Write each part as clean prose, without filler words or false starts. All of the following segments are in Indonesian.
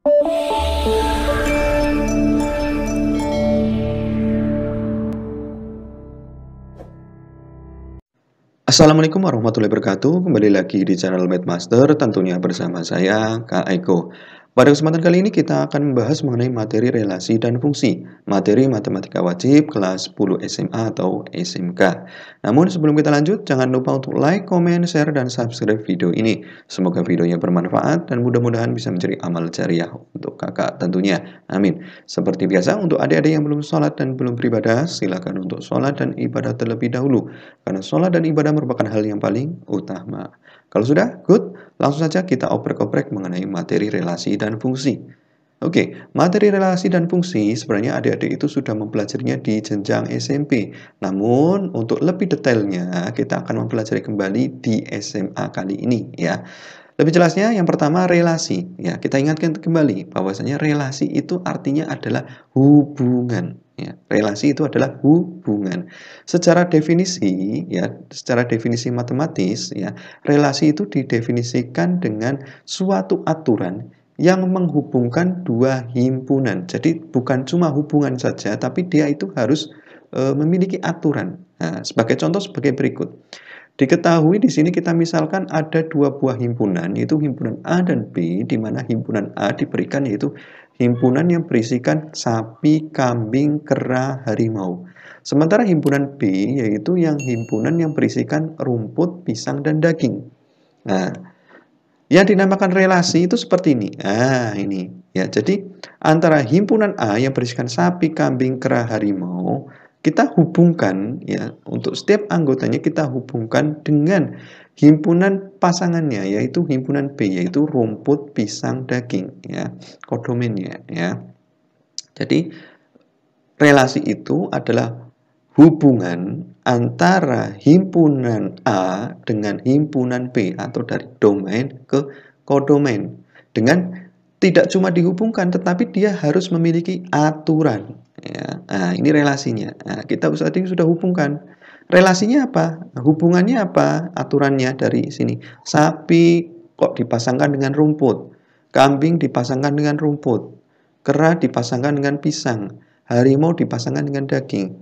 Assalamualaikum warahmatullahi wabarakatuh. Kembali lagi di channel Mathmaster, tentunya bersama saya, Kak Eko. Pada kesempatan kali ini kita akan membahas mengenai materi relasi dan fungsi, materi matematika wajib kelas 10 SMA atau SMK. Namun sebelum kita lanjut, jangan lupa untuk like, comment, share, dan subscribe video ini. Semoga videonya bermanfaat dan mudah-mudahan bisa menjadi amal jariah untuk kakak tentunya. Amin. Seperti biasa, untuk adik-adik yang belum sholat dan belum beribadah, silakan untuk sholat dan ibadah terlebih dahulu. Karena sholat dan ibadah merupakan hal yang paling utama. Kalau sudah, good. Langsung saja kita oprek-oprek mengenai materi relasi dan fungsi. Oke, materi relasi dan fungsi sebenarnya adik-adik itu sudah mempelajarinya di jenjang SMP. Namun, untuk lebih detailnya, kita akan mempelajari kembali di SMA kali ini ya. Lebih jelasnya, yang pertama relasi. Ya, kita ingatkan kembali bahwasanya relasi itu artinya adalah hubungan. Ya, relasi itu adalah hubungan. Secara definisi, ya, secara definisi matematis, ya, relasi itu didefinisikan dengan suatu aturan yang menghubungkan dua himpunan. Jadi bukan cuma hubungan saja, tapi dia itu harus memiliki aturan. Nah, sebagai contoh sebagai berikut. Diketahui di sini kita misalkan ada dua buah himpunan, yaitu himpunan A dan B, di mana himpunan A diberikan yaitu himpunan yang berisikan sapi, kambing, kera, harimau. Sementara himpunan B yaitu yang himpunan yang berisikan rumput, pisang, dan daging. Nah, yang dinamakan relasi itu seperti ini. Nah, ini ya. Jadi antara himpunan A yang berisikan sapi, kambing, kera, harimau, kita hubungkan ya, untuk setiap anggotanya kita hubungkan dengan himpunan pasangannya, yaitu himpunan B, yaitu rumput, pisang, daging ya, kodomennya ya. Jadi relasi itu adalah hubungan antara himpunan A dengan himpunan B atau dari domain ke kodomain. Dengan tidak cuma dihubungkan tetapi dia harus memiliki aturan ya. Nah, ini relasinya. Nah, kita tadi sudah hubungkan. Relasinya apa? Hubungannya apa? Aturannya dari sini. Sapi kok dipasangkan dengan rumput. Kambing dipasangkan dengan rumput. Kera dipasangkan dengan pisang. Harimau dipasangkan dengan daging.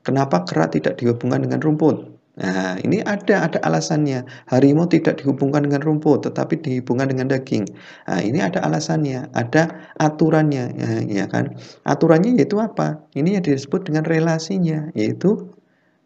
Kenapa kera tidak dihubungkan dengan rumput? Nah, ini ada alasannya. Harimau tidak dihubungkan dengan rumput, tetapi dihubungkan dengan daging. Nah, ini ada alasannya, ada aturannya, ya kan? Aturannya yaitu apa? Ini yang disebut dengan relasinya, yaitu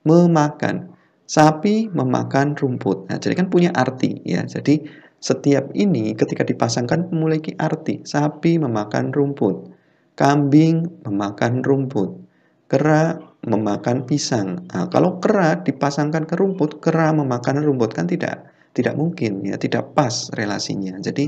memakan. Sapi memakan rumput. Nah, jadi kan punya arti, ya. Jadi setiap ini ketika dipasangkan memiliki arti. Sapi memakan rumput. Kambing memakan rumput, kera memakan pisang. Nah, kalau kera dipasangkan ke rumput, kera memakan rumput kan tidak mungkin ya, tidak pas relasinya. Jadi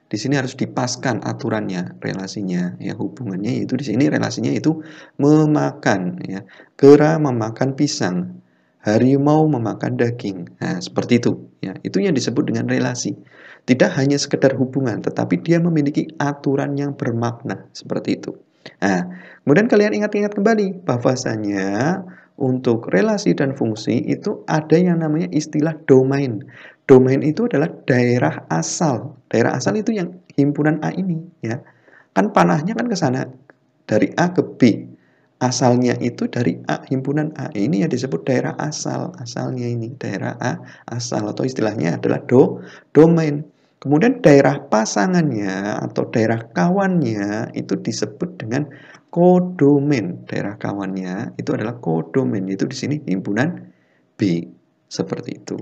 di sini harus dipaskan aturannya, relasinya ya, hubungannya yaitu di sini relasinya itu memakan ya. Kera memakan pisang, harimau memakan daging. Nah, seperti itu ya. Itu yang disebut dengan relasi. Tidak hanya sekedar hubungan, tetapi dia memiliki aturan yang bermakna seperti itu. Nah, kemudian kalian ingat-ingat kembali bahwasanya untuk relasi dan fungsi itu ada yang namanya istilah domain. Domain itu adalah daerah asal. Daerah asal itu yang himpunan A ini ya. Kan panahnya kan ke sana dari A ke B. Asalnya itu dari A, himpunan A. Ini yang disebut daerah asal. Asalnya ini daerah A asal atau istilahnya adalah domain. Kemudian daerah pasangannya atau daerah kawannya itu disebut dengan kodomain. Daerah kawannya itu adalah kodomain. Itu di sini himpunan B. Seperti itu.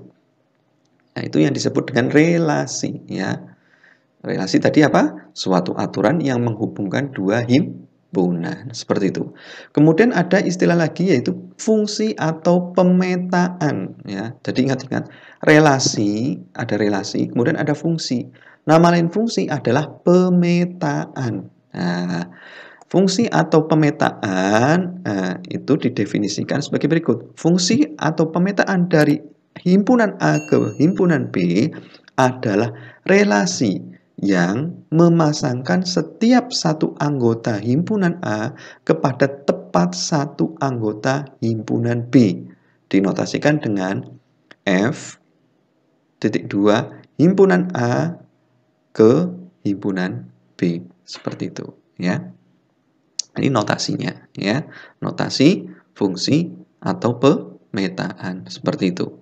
Nah, itu yang disebut dengan relasi ya. Relasi tadi apa? Suatu aturan yang menghubungkan dua himpunan. Seperti itu. Kemudian ada istilah lagi yaitu fungsi atau pemetaan ya. Jadi ingat-ingat, relasi, ada relasi, kemudian ada fungsi. Nama lain fungsi adalah pemetaan. Nah, fungsi atau pemetaan itu didefinisikan sebagai berikut. Fungsi atau pemetaan dari himpunan A ke himpunan B adalah relasi yang memasangkan setiap satu anggota himpunan A kepada tepat satu anggota himpunan B. Dinotasikan dengan F.2 himpunan A ke himpunan B. Seperti itu, ya. Ini notasinya, ya. Notasi, fungsi, atau pemetaan. Seperti itu.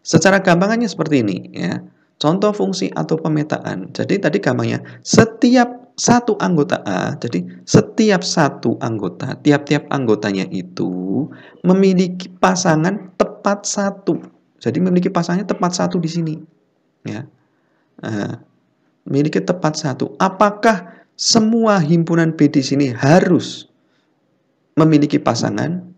Secara gampangannya seperti ini, ya. Contoh fungsi atau pemetaan. Jadi tadi gampangnya, setiap satu anggota A, jadi setiap satu anggota, tiap-tiap anggotanya itu memiliki pasangan tepat satu. Jadi memiliki pasangannya tepat satu di sini, ya. Memiliki tepat satu. Apakah semua himpunan B di sini harus memiliki pasangan?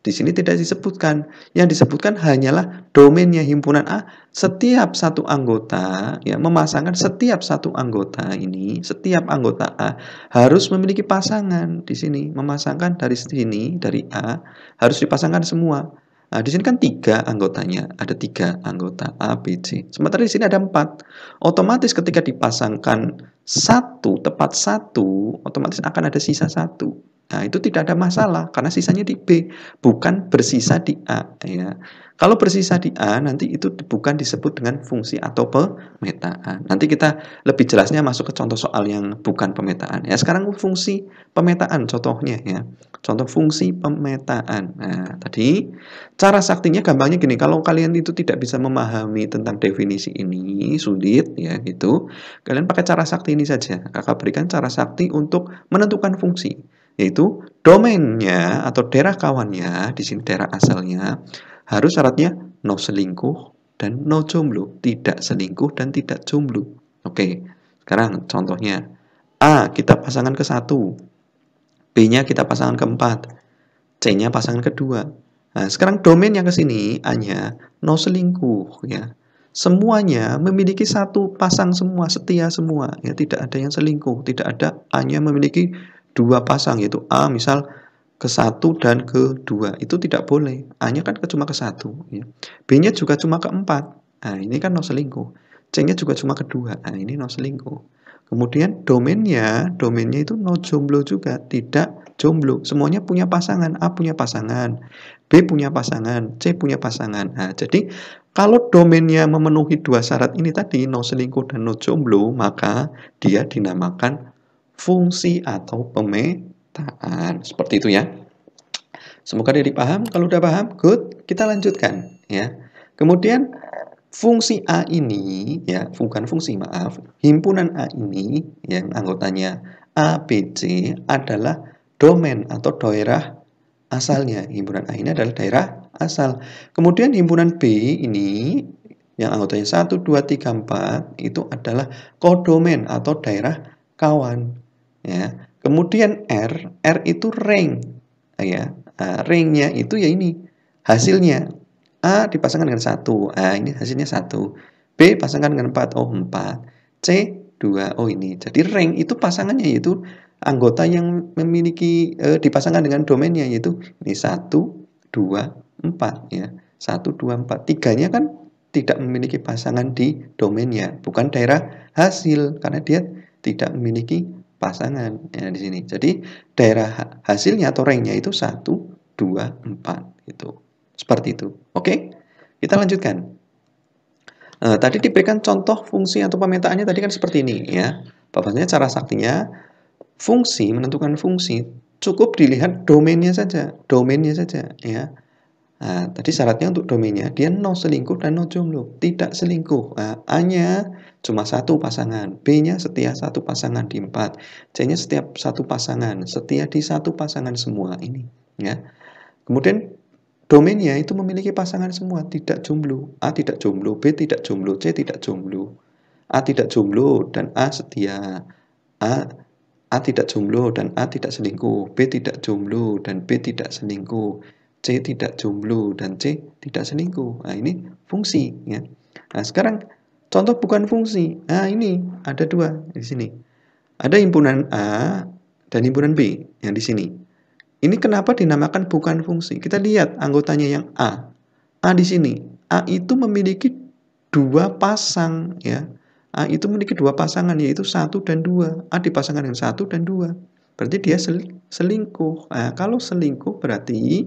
Di sini tidak disebutkan. Yang disebutkan hanyalah domainnya himpunan A. Setiap satu anggota, ya, memasangkan setiap satu anggota ini, setiap anggota A harus memiliki pasangan di sini. Memasangkan dari sini, dari A, harus dipasangkan semua. Nah, di sini kan 3 anggotanya, ada 3 anggota A, B, C. Sementara di sini ada 4. Otomatis ketika dipasangkan satu, tepat satu, otomatis akan ada sisa 1. Nah, itu tidak ada masalah karena sisanya di B, bukan bersisa di A, ya. Kalau bersisa di A, nanti itu bukan disebut dengan fungsi atau pemetaan. Nanti kita lebih jelasnya masuk ke contoh soal yang bukan pemetaan. Ya, sekarang fungsi pemetaan contohnya, ya. Contoh fungsi pemetaan. Nah, tadi cara saktinya gampangnya gini, kalau kalian itu tidak bisa memahami tentang definisi ini, sulit ya gitu. Kalian pakai cara sakti ini saja. Kakak berikan cara sakti untuk menentukan fungsi, yaitu domainnya atau daerah kawannya, di sini daerah asalnya, harus syaratnya no selingkuh dan no jomblo, tidak selingkuh dan tidak jomblo. Oke, sekarang contohnya, A kita pasangkan ke 1, B-nya kita pasangkan ke 4, C-nya pasangan kedua. Nah, sekarang domain yang ke sini, A-nya no selingkuh, ya. Semuanya memiliki satu pasang semua, setia semua, ya, tidak ada yang selingkuh, tidak ada A-nya memiliki 2 pasang, yaitu A misal ke 1 dan ke 2, itu tidak boleh. A-nya kan cuma ke 1, ya. B-nya juga cuma ke 4. Nah, ini kan no selingkuh. C-nya juga cuma ke 2. Nah, ini no selingkuh. Kemudian domainnya itu no jomblo juga, tidak jomblo. Semuanya punya pasangan. A punya pasangan, B punya pasangan, C punya pasangan. Nah, jadi kalau domainnya memenuhi 2 syarat ini tadi, no selingkuh dan no jomblo, maka dia dinamakan fungsi atau pemetaan. Seperti itu ya. Semoga dia dipaham. Kalau udah paham, good. Kita lanjutkan ya. Kemudian fungsi A ini, ya, bukan fungsi, maaf, himpunan A ini yang anggotanya A, B, C adalah domain atau daerah asalnya. Himpunan A ini adalah daerah asal. Kemudian himpunan B ini yang anggotanya 1, 2, 3, 4 itu adalah kodomain atau daerah kawan. Ya. Kemudian R itu rank, ya. Nah, ranknya itu ya ini hasilnya. A dipasangkan dengan 1. Ah, ini hasilnya 1. B pasangkan dengan 4. Oh, 4. C 2. Oh, ini. Jadi rank itu pasangannya yaitu anggota yang memiliki dipasangkan dengan domainnya, yaitu ini 1, 2, 4 ya. 1, 2, 4. Tiganya kan tidak memiliki pasangan di domainnya, bukan daerah hasil karena dia tidak memiliki pasangan ya di sini. Jadi daerah hasilnya atau ranknya itu 1, 2, 4 gitu. Seperti itu. Oke? Kita lanjutkan. Tadi diberikan contoh fungsi atau pemetaannya tadi kan seperti ini ya. Bahwasanya cara saktinya fungsi, menentukan fungsi cukup dilihat domainnya saja, ya. Nah, tadi syaratnya untuk domainnya dia no selingkuh dan no jomblo, tidak selingkuh. Nah, A-nya cuma 1 pasangan, B-nya setia 1 pasangan di 4, C-nya setiap 1 pasangan, setia di 1 pasangan semua ini, ya. Kemudian domainnya itu memiliki pasangan semua, tidak jomblo. A tidak jomblo, B tidak jomblo, C tidak jomblo. A tidak jomblo dan A setia. A A tidak jomblo dan A tidak selingkuh. B tidak jomblo dan B tidak selingkuh. C tidak jomblo dan C tidak selingkuh. Nah, ini fungsi ya. Nah, sekarang contoh bukan fungsi. Nah, ini ada 2 di sini. Ada himpunan A dan himpunan B yang di sini. Ini kenapa dinamakan bukan fungsi? Kita lihat anggotanya yang A. A di sini. A itu memiliki 2 pasang ya. A itu memiliki 2 pasangan yaitu 1 dan 2. A dipasangkan dengan 1 dan 2. Berarti dia selingkuh. Nah, kalau selingkuh berarti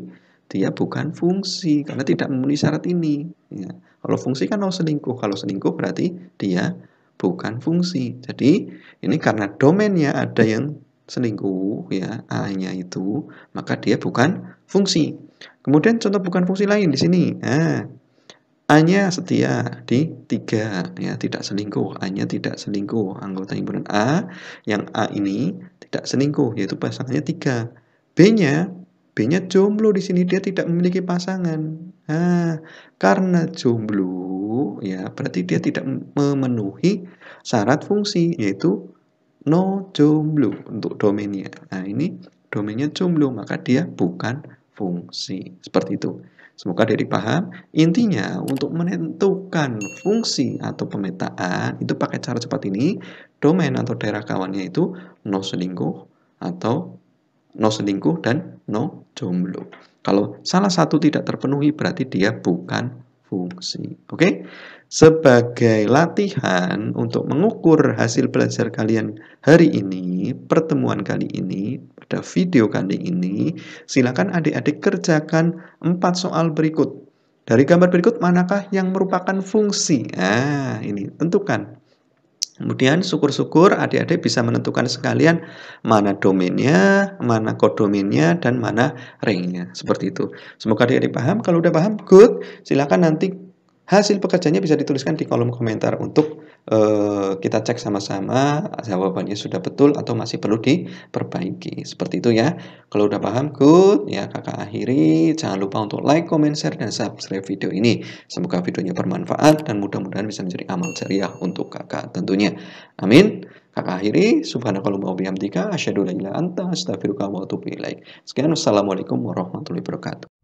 dia bukan fungsi karena tidak memenuhi syarat ini ya. Kalau fungsi kan no selingkuh. Kalau selingkuh berarti dia bukan fungsi. Jadi ini karena domainnya ada yang selingkuh ya, A-nya itu, maka dia bukan fungsi. Kemudian contoh bukan fungsi lain di sini. Nah, A-nya setia di 3 ya, tidak selingkuh. A-nya tidak selingkuh. Anggota himpunan A, yang A ini tidak selingkuh, yaitu pasangannya 3. B-nya B-nya jomblo di sini, dia tidak memiliki pasangan. Nah, karena jomblo ya, berarti dia tidak memenuhi syarat fungsi, yaitu no jomblo untuk domainnya. Nah, ini domainnya jomblo, maka dia bukan fungsi. Seperti itu. Semoga dari paham. Intinya untuk menentukan fungsi atau pemetaan itu pakai cara cepat ini, domain atau daerah kawannya itu no selingkuh atau no selingkuh dan no jomblo. Kalau salah satu tidak terpenuhi berarti dia bukan fungsi. Oke? Sebagai latihan untuk mengukur hasil belajar kalian hari ini, pertemuan kali ini, pada video kali ini, silakan adik-adik kerjakan 4 soal berikut. Dari gambar berikut, manakah yang merupakan fungsi? Nah, ini tentukan. Kemudian syukur-syukur adik-adik bisa menentukan sekalian mana domainnya, mana kodomainnya, dan mana ringnya. Seperti itu. Semoga adik-adik paham. Kalau udah paham, good. Silakan nanti hasil pekerjaannya bisa dituliskan di kolom komentar untuk kita cek sama-sama jawabannya sudah betul atau masih perlu diperbaiki. Seperti itu ya. Kalau udah paham, good. Ya, kakak akhiri. Jangan lupa untuk like, comment, share, dan subscribe video ini. Semoga videonya bermanfaat dan mudah-mudahan bisa menjadi amal jariah untuk kakak tentunya. Amin. Kakak akhiri. Subhanakallahumma wa bihamdika asyhadu an la ilaha illa anta astaghfiruka wa atubu ilaik. Sekian, wassalamualaikum warahmatullahi wabarakatuh.